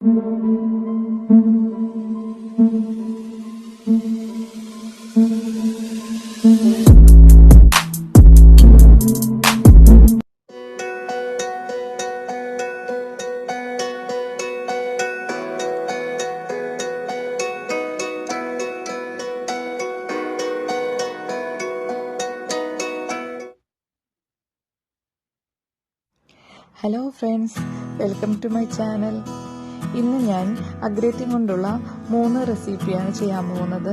Hello friends, welcome to my channel. ഇന്ന് ഞാൻ അഗ്രേറ്റി കൊണ്ടുള്ള 3 റെസിപ്പിയാണ് ചെയ്യാൻ പോകുന്നത്.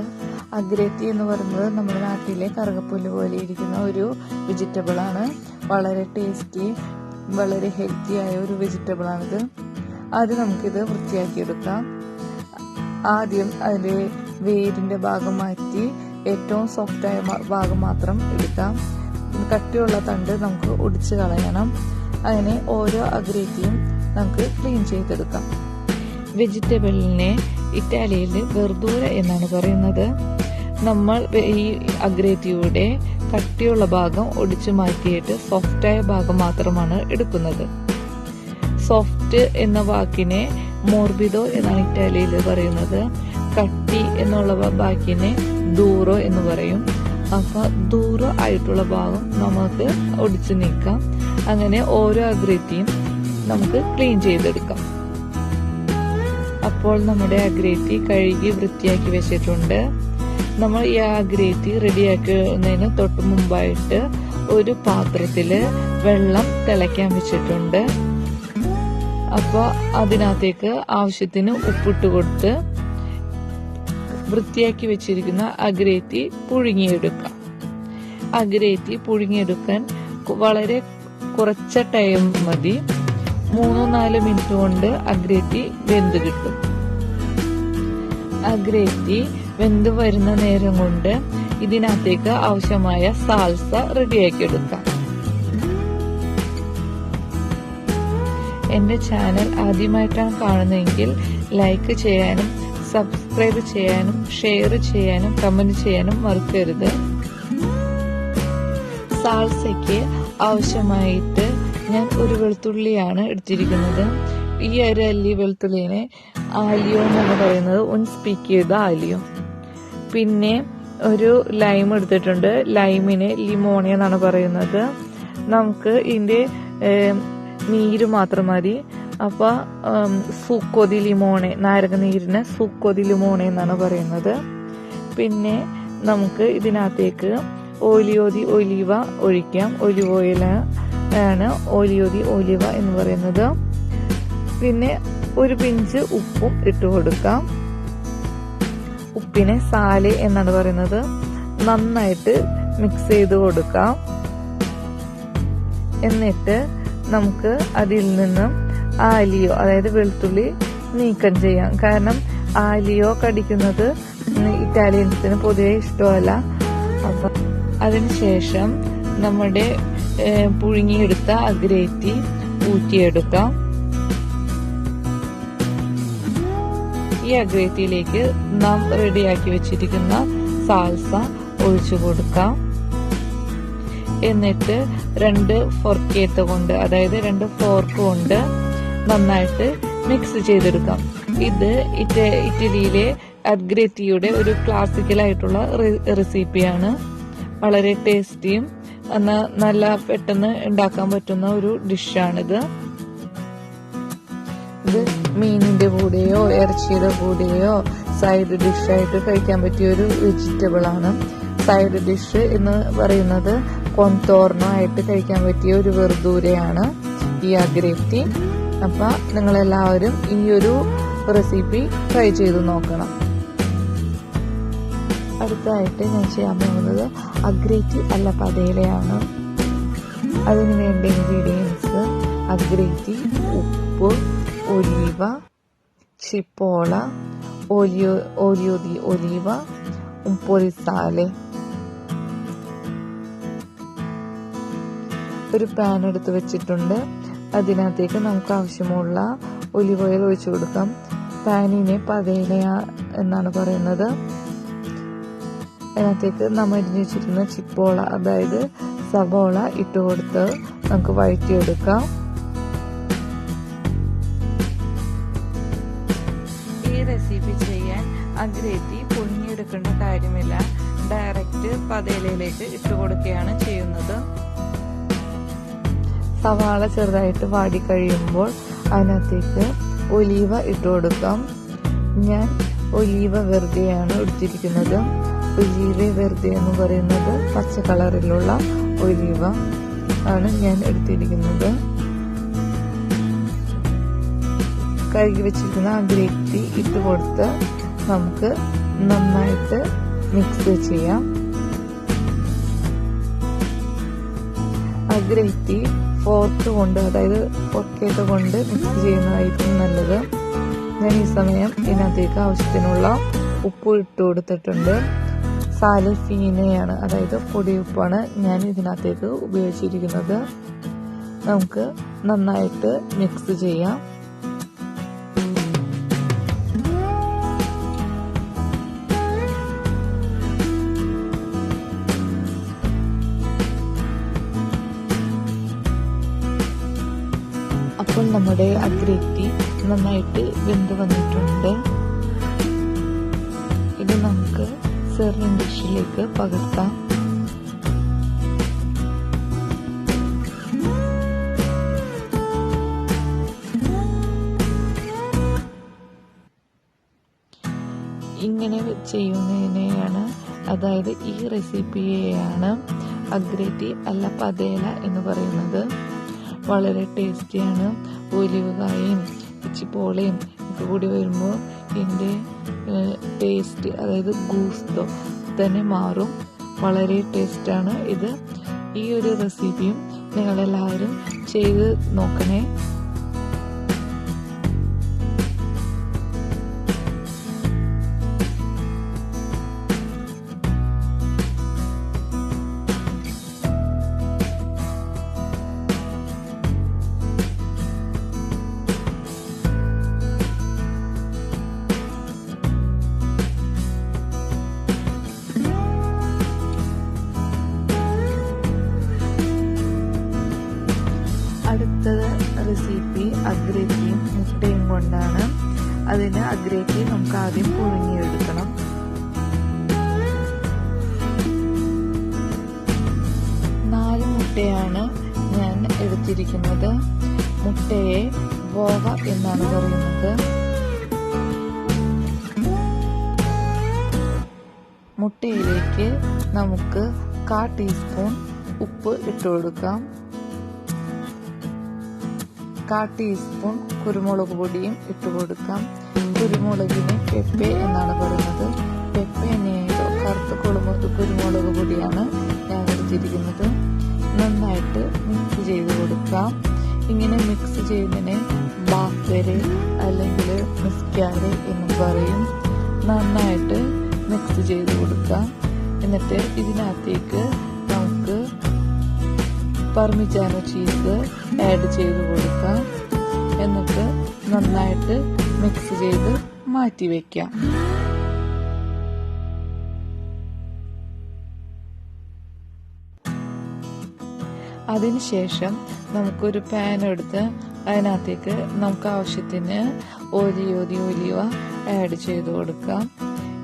അഗ്രേറ്റി എന്ന് പറയുന്നത് നമ്മുടെ നാട്ടിലെ കറുകപ്പുല്ല് പോലെ ഇരിക്കുന്ന ഒരു വെജിറ്റബിളാണ്. വളരെ ടേസ്റ്റി, വളരെ ഹെൽത്തി ആയ ഒരു വെജിറ്റബിളാണിത്. ആദ്യം നമുക്കിത് വൃത്തിയാക്കിയെടുക്കാം. ആദ്യം അതിൻ്റെ വേരിൻ്റെ ഭാഗം മാറ്റി ഏറ്റവും സോഫ്റ്റായ ഭാഗം മാത്രം എടുക്കാം. കട്ടിയുള്ള തണ്ട് നമുക്ക് ഒടിച്ച് കളയണം. അങ്ങനെ ഓരോ അഗ്രേറ്റിയും നമുക്ക് ക്ലീൻ ചെയ്തെടുക്കാം. വെജിറ്റബിളിനെ ഇറ്റാലിയയിൽ വെർദൂര എന്നാണ് പറയുന്നത്. നമ്മൾ ഈ അഗ്രേറ്റിയുടെ കട്ടിയുള്ള ഭാഗം ഒടിച്ചു മാറ്റിയിട്ട് സോഫ്റ്റായ ഭാഗം മാത്രമാണ് എടുക്കുന്നത്. സോഫ്റ്റ് എന്ന വാക്കിനെ മോർബിഡോ എന്നാണ് ഇറ്റാലിയയിൽ പറയുന്നത്. കട്ടി എന്നുള്ള വാക്കിനെ ദൂറോ എന്ന് പറയും. അപ്പൊ ദൂരം ആയിട്ടുള്ള ഭാഗം നമുക്ക് ഒടിച്ചു നീക്കാം. അങ്ങനെ ഓരോ അഗ്രേറ്റിയും നമുക്ക് ക്ലീൻ ചെയ്തെടുക്കാം. അപ്പോൾ നമ്മുടെ അഗ്രേറ്റി കഴുകി വൃത്തിയാക്കി വെച്ചിട്ടുണ്ട്. നമ്മൾ ഈ അഗ്രേറ്റി റെഡിയാക്കുന്നതിന് തൊട്ട് മുമ്പായിട്ട് ഒരു പാത്രത്തില് വെള്ളം തിളയ്ക്കാൻ വെച്ചിട്ടുണ്ട്. അപ്പൊ അതിനകത്തേക്ക് ആവശ്യത്തിന് ഉപ്പിട്ട് കൊടുത്ത് വൃത്തിയാക്കി വെച്ചിരിക്കുന്ന അഗ്രേറ്റി പുഴുങ്ങിയെടുക്കാം. അഗ്രേറ്റി പുഴുങ്ങിയെടുക്കാൻ വളരെ കുറച്ച ടൈം മതി. 3-4 മിനിറ്റ് കൊണ്ട് അഗ്രേറ്റി വെന്ത് കിട്ടും. അഗ്രേറ്റി വെന്ത് വരുന്ന നേരം കൊണ്ട് ഇതിനകത്തേക്ക് ആവശ്യമായ സാൽസ റെഡിയാക്കി എടുക്കാം. എന്റെ ചാനൽ ആദ്യമായിട്ടാണ് കാണുന്നതെങ്കിൽ ലൈക്ക് ചെയ്യാനും സബ്സ്ക്രൈബ് ചെയ്യാനും ഷെയർ ചെയ്യാനും കമന്റ് ചെയ്യാനും മറക്കരുത്. സാൽസയ്ക്ക് ആവശ്യമായിട്ട് ഞാൻ ഒരു വെളുത്തുള്ളിയാണ് എടുത്തിരിക്കുന്നത്. ഈ ഒരു അല്ലി വെളുത്തുള്ളിനെ ആലിയോ എന്നാണ് പറയുന്നത്. സ്പീക്ക് ചെയ്ത ആലിയോ. പിന്നെ ഒരു ലൈം എടുത്തിട്ടുണ്ട്. ലൈമിനെ ലിമോണെ എന്നാണ് പറയുന്നത്. നമുക്ക് ഇതിന്റെ നീര് മാത്രം മതി. അപ്പൊ സുക്കോ ദി ലിമോണെ, നാരങ്ങ നീരിന് സുക്കോ ദി ലിമോണെ എന്നാണ് പറയുന്നത്. പിന്നെ നമുക്ക് ഇതിനകത്തേക്ക് ഓലിയോ ദി ഒലിവ ഒഴിക്കാം. ഒലിവ് ഓയിലാണ് ഓലിയോ ദി ഒലിവ എന്ന് പറയുന്നത്. പിന്നെ ഒരു പിഞ്ച് ഉപ്പും ഇട്ട് കൊടുക്കാം. ഉപ്പിനെ സാലെ എന്നാണ് പറയുന്നത്. നന്നായിട്ട് മിക്സ് ചെയ്ത് കൊടുക്കാം. എന്നിട്ട് നമുക്ക് അതിൽ നിന്നും ആലിയോ, അതായത് വെളുത്തുള്ളി നീക്കം ചെയ്യാം. കാരണം ആലിയോ കടിക്കുന്നത് ഇറ്റാലിയൻസിന് പൊതുവെ ഇഷ്ടമല്ല. അപ്പൊ അതിനുശേഷം നമ്മുടെ പുഴുങ്ങിയെടുത്ത അഗ്രേറ്റി ഊറ്റിയെടുക്കാം. ഈ അഗ്രേറ്റിയിലേക്ക് നാം റെഡിയാക്കി വെച്ചിരിക്കുന്ന സാൽസ ഒഴിച്ചു കൊടുക്കാം. എന്നിട്ട് 2 ഫോർക്കേത്ത കൊണ്ട്, അതായത് 2 ഫോർക്ക് കൊണ്ട് നന്നായിട്ട് മിക്സ് ചെയ്തെടുക്കാം. ഇത് ഇറ്റലിയിലെ അഗ്രേറ്റിയുടെ ഒരു ക്ലാസിക്കൽ ആയിട്ടുള്ള റെസിപ്പിയാണ്. വളരെ ടേസ്റ്റിയും നല്ല പെട്ടെന്ന് ഉണ്ടാക്കാൻ പറ്റുന്ന ഒരു ഡിഷാണിത്. ഇത് മീനിന്റെ കൂടെയോ ഇറച്ചിയുടെ കൂടെയോ സൈഡ് ഡിഷായിട്ട് കഴിക്കാൻ പറ്റിയ ഒരു വെജിറ്റബിൾ ആണ്. സൈഡ് ഡിഷ് എന്ന് പറയുന്നത് കൊന്തോർണോ ആയിട്ട് കഴിക്കാൻ പറ്റിയ ഒരു വെർദൂരയാണ് ഈ അഗ്രേറ്റി. അപ്പൊ നിങ്ങളെല്ലാവരും ഈ ഒരു റെസിപ്പി ട്രൈ ചെയ്ത് നോക്കണം. അടുത്തതായിട്ട് ഞാൻ ചെയ്യാൻ പോകുന്നത് അഗ്രേറ്റി അല്ല പതേലയാണ്. അതിന് വേണ്ട ഇൻഗ്രീഡിയൻസ്: അഗ്രേറ്റി, ഉപ്പ്, ഒലീവ, ചിപ്പോള, ഓലിയോ ദി ഒലീവ, പൊരിസാലെ. ഒരു പാൻ എടുത്ത് വെച്ചിട്ടുണ്ട്. അതിനകത്തേക്ക് നമുക്ക് ആവശ്യമുള്ള ഒലിവ് ഓയിൽ ഒഴിച്ചു കൊടുക്കാം. പാനിനെ പതേല എന്നാണ് പറയുന്നത്. അതിനകത്തേക്ക് നമ്മൾ അരിഞ്ഞു വെച്ചിരുന്ന ചിപ്പോള, അതായത് സവോള ഇട്ട് കൊടുത്ത് നമുക്ക് വഴറ്റിയെടുക്കാം. റെസിപ്പി ചെയ്യാൻ അഗ്രേറ്റി പുഴുങ്ങിയെടുക്കേണ്ട കാര്യമില്ല. ഡയറക്റ്റ് പതേലയിലേക്ക് ഇട്ട് കൊടുക്കുകയാണ് ചെയ്യുന്നത്. സവാള ചെറുതായിട്ട് വാടി കഴിയുമ്പോൾ അതിനകത്തേക്ക് ഒലീവ ഇട്ട് കൊടുക്കാം. ഞാൻ ഒലീവ വെറുതെയാണ് എടുത്തിരിക്കുന്നത്. ഒലീവ വെറുതെ എന്ന് പറയുന്നത് പച്ച കളറിലുള്ള ഒലീവ ആണ് ഞാൻ എടുത്തിരിക്കുന്നത്. കഴുകി വെച്ചിരിക്കുന്ന അഗ്രേറ്റി ഇട്ട് കൊടുത്ത് നമുക്ക് നന്നായിട്ട് മിക്സ് ചെയ്യാം. അഗ്രേറ്റി ഫോർക്ക് കൊണ്ട്, അതായത് പൊക്കേറ്റ് കൊണ്ട് മിക്സ് ചെയ്യുന്നതായിരിക്കും നല്ലത്. ഞാൻ ഈ സമയം ഇതിനകത്തേക്ക് ആവശ്യത്തിനുള്ള ഉപ്പ് ഇട്ട് കൊടുത്തിട്ടുണ്ട്. സാലഫീനയാണ്, അതായത് പൊടിയുപ്പാണ് ഞാൻ ഇതിനകത്തേക്ക് ഉപയോഗിച്ചിരിക്കുന്നത്. നമുക്ക് നന്നായിട്ട് മിക്സ് ചെയ്യാം. അപ്പോൾ നമ്മുടെ അഗ്രേറ്റി നന്നായിട്ട് വെന്ത് വന്നിട്ടുണ്ട്. ഇത് നമുക്ക് സെർവിംഗ് ഡിഷിലേക്ക് പകർത്താം. ഇങ്ങനെ ചെയ്യുന്നതിനെയാണ്, അതായത് ഈ റെസിപ്പിയെയാണ് അഗ്രേറ്റി അല്ല പതേല എന്ന് പറയുന്നത്. വളരെ ടേസ്റ്റിയാണ്. ഒലിവുകായും ചിപ്പോളയും ഒക്കെ കൂടി വരുമ്പോൾ ഇതിൻ്റെ ടേസ്റ്റ്, അതായത് ഗൂസ്തോ തന്നെ മാറും. വളരെ ടേസ്റ്റാണ് ഇത്. ഈ ഒരു റെസിപ്പിയും നിങ്ങളെല്ലാവരും ചെയ്ത് നോക്കണേ. അടുത്തത് റെസിപ്പി അഗ്രേറ്റിയും മുട്ടയും കൊണ്ടാണ്. അതിന് അഗ്രേറ്റി നമുക്ക് ആദ്യം പുഴുങ്ങിയെടുക്കണം. നാല് മുട്ടയാണ് ഞാൻ എടുത്തിരിക്കുന്നത്. മുട്ടയെ ഉവ്വ എന്നാണ് പറയുന്നത്. മുട്ടയിലേക്ക് നമുക്ക് 1/4 ടീസ്പൂൺ ഉപ്പ് ഇട്ട് കൊടുക്കാം. 1/4 ടീസ്പൂൺ കുരുമുളക് പൊടിയും ഇട്ട് കൊടുക്കാം. കുരുമുളകിന് പെപ്പെ എന്നാണ് പറയുന്നത്. പെപ്പേനേതോ കറുത്ത കുരുമുളക് പൊടിയാണ് ഞാൻ എടുത്തിരിക്കുന്നത്. നന്നായിട്ട് മിക്സ് ചെയ്ത് കൊടുക്കാം. ഇങ്ങനെ മിക്സ് ചെയ്യുന്നതിനെ ബാക്കര് അല്ലെങ്കിൽ മിസ്കാര് എന്നും പറയും. നന്നായിട്ട് മിക്സ് ചെയ്ത് കൊടുക്കാം. എന്നിട്ട് ഇതിനകത്തേക്ക് നമുക്ക് പാർമിജാനോ ചീസ് ആഡ് ചെയ്ത് കൊടുക്കാം. എന്നിട്ട് നന്നായിട്ട് മിക്സ് ചെയ്ത് മാറ്റി വയ്ക്കാം. അതിനുശേഷം നമുക്കൊരു പാൻ എടുത്ത് അതിനകത്തേക്ക് നമുക്ക് ആവശ്യത്തിന് ഒലിവ ആഡ് ചെയ്ത് കൊടുക്കാം.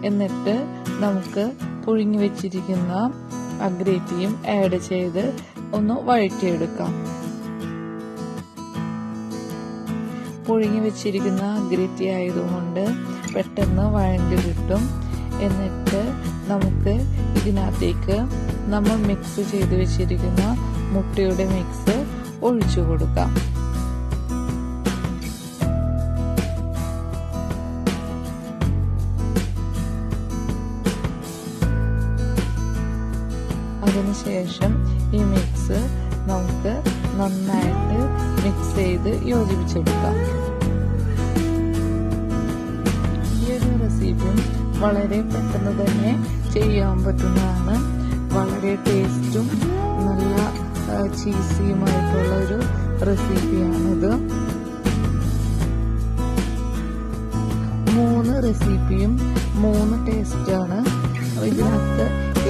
എന്നിട്ട് നമുക്ക് പുഴുങ്ങി വെച്ചിരിക്കുന്ന അഗ്രേറ്റിയും ആഡ് ചെയ്ത് ഒന്ന് വഴറ്റിയെടുക്കാം. പുഴുങ്ങി വെച്ചിരിക്കുന്ന അഗ്രേറ്റി ആയതുകൊണ്ട് പെട്ടെന്ന് വഴണ്ടി കിട്ടും. എന്നിട്ട് നമുക്ക് ഇതിനകത്തേക്ക് നമ്മൾ മിക്സ് ചെയ്ത് വെച്ചിരിക്കുന്ന മുട്ടയുടെ മിക്സ് ഒഴിച്ചു കൊടുക്കാം. അതിനുശേഷം ഈ മിക്സ് നമുക്ക് നന്നായിട്ട് മിക്സ് ചെയ്ത് യോജിപ്പിച്ചെടുക്കാം. ഈ ഒരു റെസിപ്പിയും വളരെ പെട്ടെന്ന് തന്നെ ചെയ്യാൻ പറ്റുന്നതാണ്. വളരെ ടേസ്റ്റും നല്ല ചീസിയുമായിട്ടുള്ള ഒരു റെസിപ്പിയാണിത്. 3 റെസിപ്പിയും 3 ടേസ്റ്റാണ്. ഇതിനകത്ത്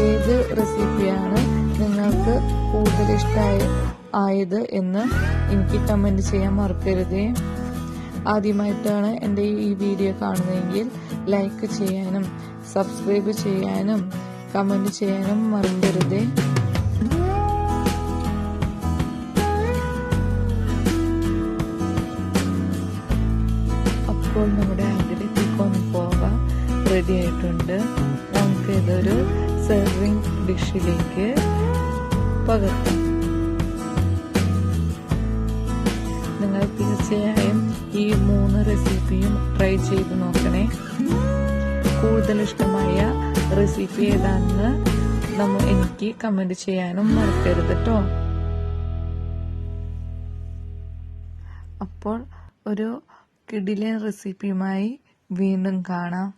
ഏത് റെസിപ്പിയാണ് നിങ്ങൾക്ക് കൂടുതൽ ഇഷ്ടമായത് എന്ന് എനിക്ക് കമൻറ്റ് ചെയ്യാൻ മറക്കരുതേ. ആദ്യമായിട്ടാണ് എൻ്റെ ഈ വീഡിയോ കാണുന്നതെങ്കിൽ ലൈക്ക് ചെയ്യാനും സബ്സ്ക്രൈബ് ചെയ്യാനും കമൻറ്റ് ചെയ്യാനും മറക്കരുത്. അപ്പോൾ നമ്മുടെ അഗ്രറ്റി ഉവ്വ റെഡി ആയിട്ടുണ്ട്. നമുക്ക് ഇതൊരു സെർവിങ് ഡിഷിലേക്ക് പകർത്താം. നിങ്ങൾ തീർച്ചയായും ഈ 3 റെസിപ്പിയും ട്രൈ ചെയ്ത് നോക്കണേ. കൂടുതൽ ഇഷ്ടമായ റെസിപ്പി ഏതാണെന്ന് എനിക്ക് കമൻറ്റ് ചെയ്യാനും മറക്കരുത് കേട്ടോ. അപ്പോൾ ഒരു കിടിലൻ റെസിപ്പിയുമായി വീണ്ടും കാണാം.